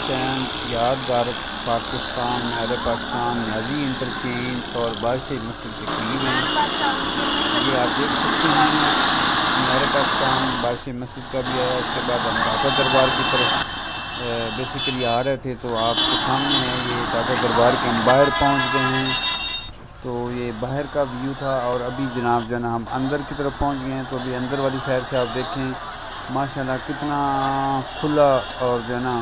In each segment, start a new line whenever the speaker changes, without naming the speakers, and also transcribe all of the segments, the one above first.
Stand, यादगार पाकिस्तान, मीनार Pakistan, Niazi interchange और बादशाही मस्जिद के करीब हैं। ये आप देख सकते हैं मीनार पाकिस्तान, बादशाही मस्जिद का भी है। उसके बाद हम दाता दरबार की तरफ बेसिकली आ रहे थे, तो आपके सामने है ये दाता दरबार के हम बाहर पहुँच गए हैं। तो ये बाहर का व्यू था और अभी जनाब जो है ना हम अंदर की तरफ पहुंच गए हैं। तो अभी अंदर वाली साइड से आप देखें माशाल्लाह कितना खुला और जो है ना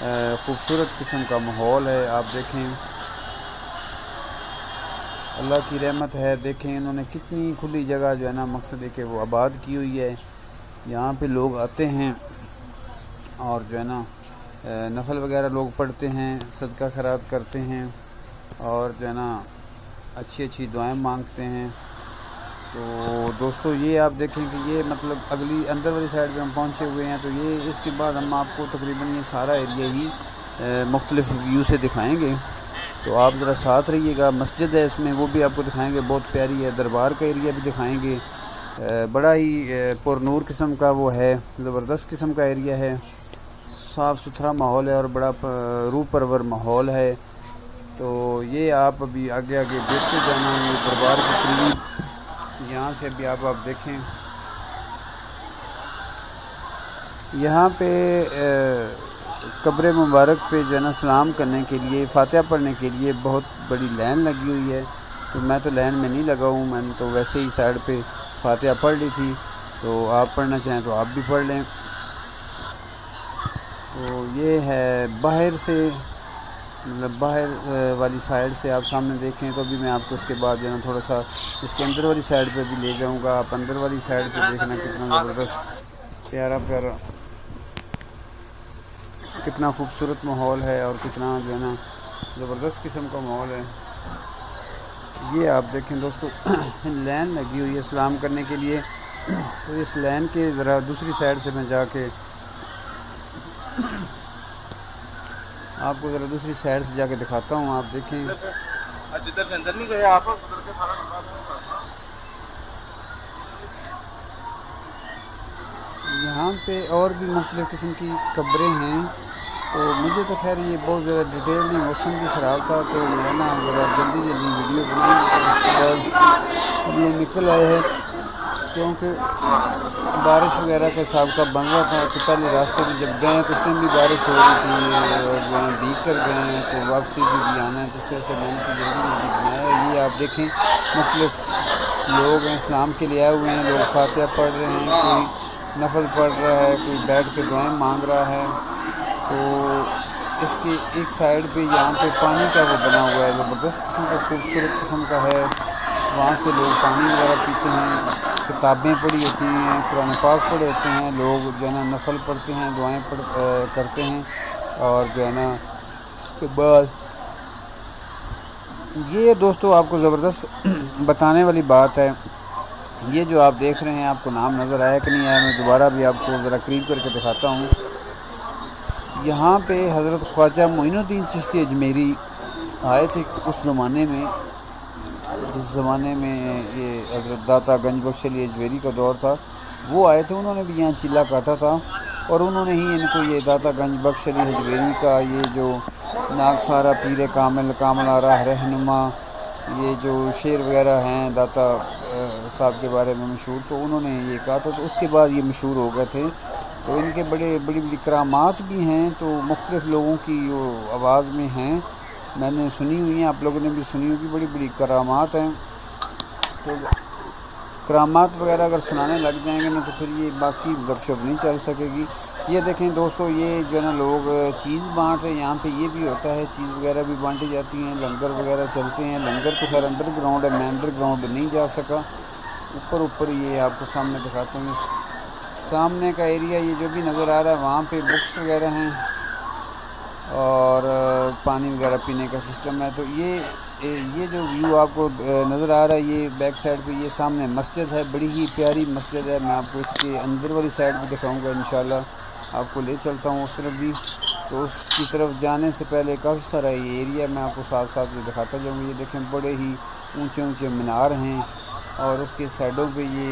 खूबसूरत किस्म का माहौल है। आप देखें अल्लाह की रहमत है। देखें इन्होंने कितनी खुली जगह जो है ना मकसद है कि वो आबाद की हुई है। यहाँ पे लोग आते हैं और जो है ना नफल वगैरह लोग पढ़ते हैं, सदका खैरात करते हैं और जो है ना अच्छी अच्छी दुआएं मांगते हैं। तो दोस्तों ये आप देखें कि ये मतलब अगली अंदर वाली साइड पे हम पहुंचे हुए हैं। तो ये इसके बाद हम आपको तकरीबन ये सारा एरिया ही मुख्तलिफ व्यू से दिखाएंगे। तो आप ज़रा साथ रहिएगा। मस्जिद है इसमें, वो भी आपको दिखाएंगे, बहुत प्यारी है। दरबार का एरिया भी दिखाएंगे, बड़ा ही पुरनूर किस्म का वो है, ज़बरदस्त किस्म का एरिया है। साफ़ सुथरा माहौल है और बड़ा रूह परवर माहौल है। तो ये आप अभी आगे आगे देखते जाना। ये दरबार के करीब यहाँ से अभी आप देखें, यहाँ पे कब्र मुबारक पे जो है ना सलाम करने के लिए, फातिहा पढ़ने के लिए बहुत बड़ी लाइन लगी हुई है। तो मैं तो लाइन में नहीं लगा हूँ, मैंने तो वैसे ही साइड पे फातिहा पढ़ ली थी। तो आप पढ़ना चाहें तो आप भी पढ़ लें। तो ये है बाहर से, मतलब बाहर वाली साइड से आप सामने देखें। तो अभी मैं आपको उसके बाद जो है ना थोड़ा सा इसके अंदर वाली साइड पे भी ले जाऊंगा। आप अंदर वाली साइड पे देखना कितना ज़बरदस्त प्यारा प्यारा, कितना खूबसूरत माहौल है और कितना जो है ना ज़बरदस्त किस्म का माहौल है। ये आप देखें दोस्तों लाइन लगी हुई है सलाम करने के लिए। तो इस लाइन के ज़रा दूसरी साइड से मैं जाके आपको ज़रा दूसरी साइड से जाके दिखाता हूँ। आप देखें
जिधर से अंदर नहीं गए आप, उधर के सारा
यहाँ पे और भी मुख्तलिफ किस्म की कब्रें हैं। तो मुझे तो खैर ये बहुत ज़्यादा डिटेल नहीं, मौसम भी ख़राब था तो मैं ना ज़रा जल्दी वीडियो बनाई। ये निकल आए हैं क्योंकि बारिश वगैरह का हिसाब का बन रहा था। तो पहले रास्ते में जब गए तो उस टाइम भी बारिश हो रही थी और भीग कर गए हैं, तो वापसी भी आना है। तो इससे ऐसे मैंने तो जल्दी बनाया। ये आप देखें मुख्तलिफ लोग हैं, इस्लाम के लिए आए हुए हैं। लोग फातिहा पढ़ रहे हैं, कोई नफल पढ़ रहा है, कोई बैठ के दुआएं मांग रहा है। तो इसकी एक साइड पे यहाँ पे पानी का वो बना हुआ है, ज़बरदस्त किस्म का, खूबसूरत किस्म का है। वहाँ से लोग पानी वगैरह पीते हैं, किताबें पढ़ी होती हैं, कुरान पाक पढ़े होते हैं। लोग जो है ना नफल पढ़ते हैं, दुआएं करते हैं और जो है ना उसके बाद ये दोस्तों आपको ज़बरदस्त बताने वाली बात है। ये जो आप देख रहे हैं, आपको नाम नज़र आया कि नहीं आया, मैं दोबारा भी आपको ज़रा करीब करके दिखाता हूँ। यहाँ पे हज़रत ख्वाजा मोइनुद्दीन चिश्ती अजमेरी आए थे उस ज़माने में, जिस ज़माने में ये हज़रत दाता गंज बख्श अली अजमेरी का दौर था। वो आए थे, उन्होंने भी यहाँ चिल्ला काटा था और उन्होंने ही इनको ये दाता गंज बख्श अली अजमेरी का ये जो नागसारा पीर कामिल कामल आरा रहनुमा, ये जो शेर वगैरह हैं दाता साहब के बारे में मशहूर, तो उन्होंने ये कहा था। तो उसके बाद ये मशहूर हो गए थे। तो इनके बड़ी बड़ी करामात भी हैं, तो मुख्तलिफ लोगों की वो आवाज़ में हैं, मैंने सुनी हुई हैं, आप लोगों ने भी सुनी होगी। बड़ी बड़ी करामात हैं। तो करामात वगैरह अगर सुनाने लग जाएंगे ना तो फिर ये बाकी गपशप नहीं चल सकेगी। ये देखें दोस्तों, ये जो है ना लोग चीज़ बांट रहे हैं। यहाँ पे ये भी होता है, चीज़ वगैरह भी बांटी जाती हैं, लंगर वगैरह चलते हैं। लंगर तो खैर अंडरग्राउंड है, मैं अंडरग्राउंड नहीं जा सका। ऊपर ये आपको सामने दिखाते हैं, सामने का एरिया ये जो भी नज़र आ रहा है, वहाँ पे बुक्स वगैरह हैं और पानी वगैरह पीने का सिस्टम है। तो ये जो व्यू आपको नज़र आ रहा है, ये बैक साइड पे ये सामने मस्जिद है, बड़ी ही प्यारी मस्जिद है। मैं आपको इसके अंदर वाली साइड भी दिखाऊंगा इंशाल्लाह, आपको ले चलता हूँ उस तरफ भी। तो उसकी तरफ जाने से पहले काफ़ी सारा ये एरिया मैं आपको साथ साथ में दिखाता जाऊँगा। ये देखें बड़े ही ऊंचे ऊंचे मीनार हैं और उसके साइडों पे ये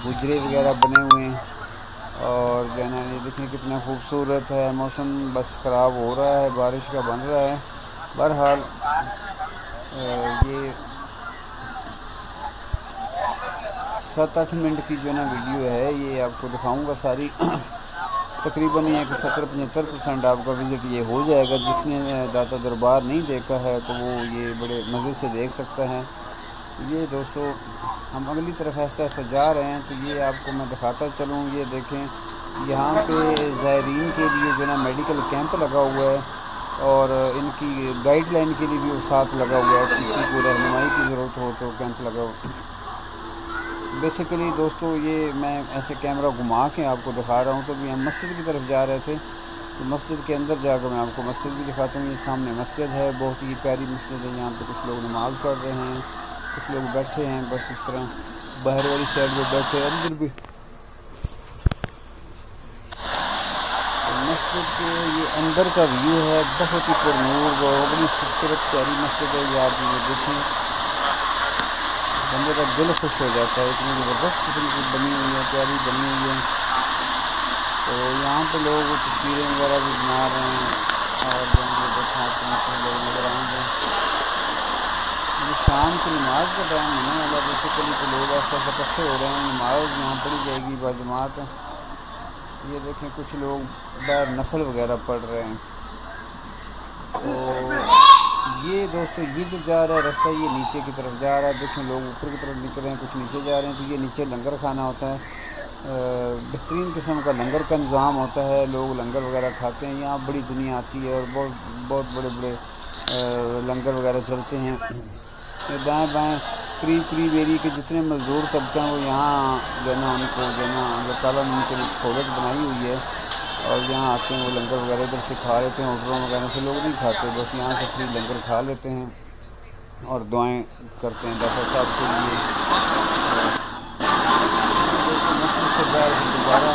हुजरे वगैरह बने हुए हैं और जो है ना ये देखें कितना खूबसूरत है। मौसम बस ख़राब हो रहा है, बारिश का बन रहा है। बहरहाल ये 7-8 मिनट की जो ना वीडियो है, ये आपको दिखाऊंगा सारी। तकरीबन ये कि 70-75% आपका विज़िट ये हो जाएगा। जिसने दाता दरबार नहीं देखा है तो वो ये बड़े मज़े से देख सकता है। ये दोस्तों हम अगली तरफ ऐसा ऐसा जा रहे हैं तो ये आपको मैं दिखाता चलूँ। ये देखें यहाँ पे ज़ायरीन के लिए जो ना मेडिकल कैंप लगा हुआ है और इनकी गाइडलाइन के लिए भी वो साथ लगा हुआ है। किसी को रहनुमाई की ज़रूरत हो तो कैंप लगा हुआ। बेसिकली दोस्तों ये मैं ऐसे कैमरा घुमा के आपको दिखा रहा हूँ। तो भी हम मस्जिद की तरफ जा रहे थे तो मस्जिद के अंदर जाकर मैं आपको मस्जिद भी दिखाता हूँ। ये सामने मस्जिद है, बहुत ही प्यारी मस्जिद है। यहाँ पे कुछ लोग नमाज़ पढ़ रहे हैं, कुछ लोग बैठे हैं बस इस तरह बाहर वाली साइड में बैठे। अंदर भी तो मस्जिद के ये अंदर का व्यू है, बहुत ही पुरनूर और बड़ी खूबसूरत प्यारी मस्जिद है। ये आप ये देखें, बंदे का दिल खुश हो जाता है। इतनी ज़बरदस्त किस्म की बनी हुई है, प्यारी बनी हुई है। तो यहाँ पे लोग तस्वीरें वगैरह भी बना रहे हैं और लोग नजर आएंगे। ये शाम की नमाज का टाइम होने वाला, बेसिकली तो लोग ऐसा इकट्ठे हो रहे हैं। नमाज यहाँ पढ़ी जाएगी बाजमात। ये देखें कुछ लोग बाहर नफल वगैरह पढ़ रहे हैं। तो ये दोस्तों ये जो जा रहा है रास्ता, ये नीचे की तरफ जा रहा है। देखें लोग ऊपर की तरफ निकल रहे हैं, कुछ नीचे जा रहे हैं। तो ये नीचे लंगर खाना होता है, बेहतरीन किस्म का लंगर का इंतज़ाम होता है। लोग लंगर वगैरह खाते हैं। यहाँ बड़ी दुनिया आती है और बहुत बड़े बड़े लंगर वगैरह चलते हैं। दाएँ बाएँ करीब एरिया के जितने मज़दूर तबके हैं वो यहाँ जो ना उनको जो ना अल्लाह ताला ने उनके लिए सहूलत बनाई हुई है और यहाँ आते हैं। वो लंगर वगैरह इधर से खा लेते हैं। होटलों वगैरह से लोग नहीं खाते, बस यहाँ से फ्री लंगर खा लेते हैं और दुआएं करते हैं डॉक्टर साहब के लिए। दोबारा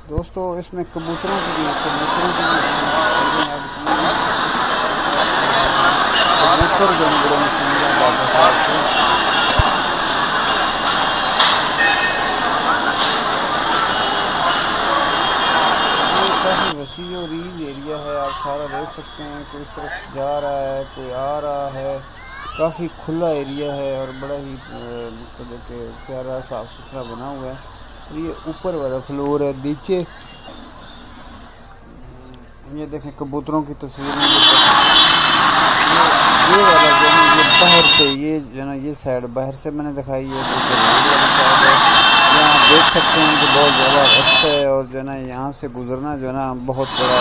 दोस्तों इसमें कबूतरों की कबूतर काफ़ी वसी और रीज एरिया है। आप सारा देख सकते हैं, कोई इस तरफ जा रहा है, कोई आ रहा है। काफ़ी खुला एरिया है और बड़ा ही प्यारा साफ सुथरा बना हुआ है। ये ऊपर वाला फ्लोर है। नीचे ये देखें कबूतरों की तस्वीरें। ये वाला जो है ये बाहर से, ये जो ना ये साइड बाहर से मैंने दिखाई है। यहाँ देख सकते हैं कि बहुत ज़्यादा रश है और जो ना यहाँ से गुजरना जो ना बहुत बड़ा